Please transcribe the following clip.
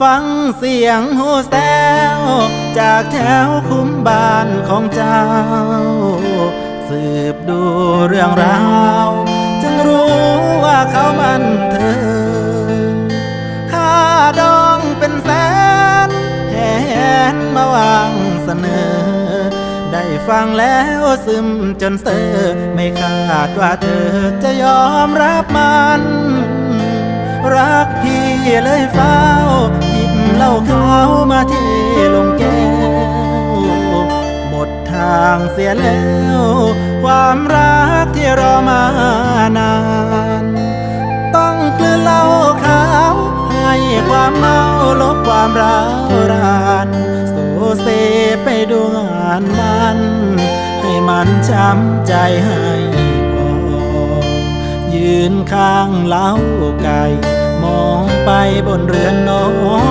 ฟังเสียงโห่แซวจากแถวคุ้มบ้านของเจ้าสืบดูเรื่องราวจึงรู้ว่าเขามันเธอค่าดองเป็นแสนแหนมาวางเสนอได้ฟังแล้วซึมจนเซอไม่คาดว่าเธอจะยอมรับมันรักพี่เลยเฝ้าหยิบเหล้าขาวมาเทลงแก้วหมดทางเสียแล้วความรักที่รอมานานต้องกลืนเหล้าขาวให้ความเมาลบความร้าวรานโซเซไปดูงานมันให้มันช้ำใจให้พอยืนข้างเล้าไก่มองไปบนเรือนนอน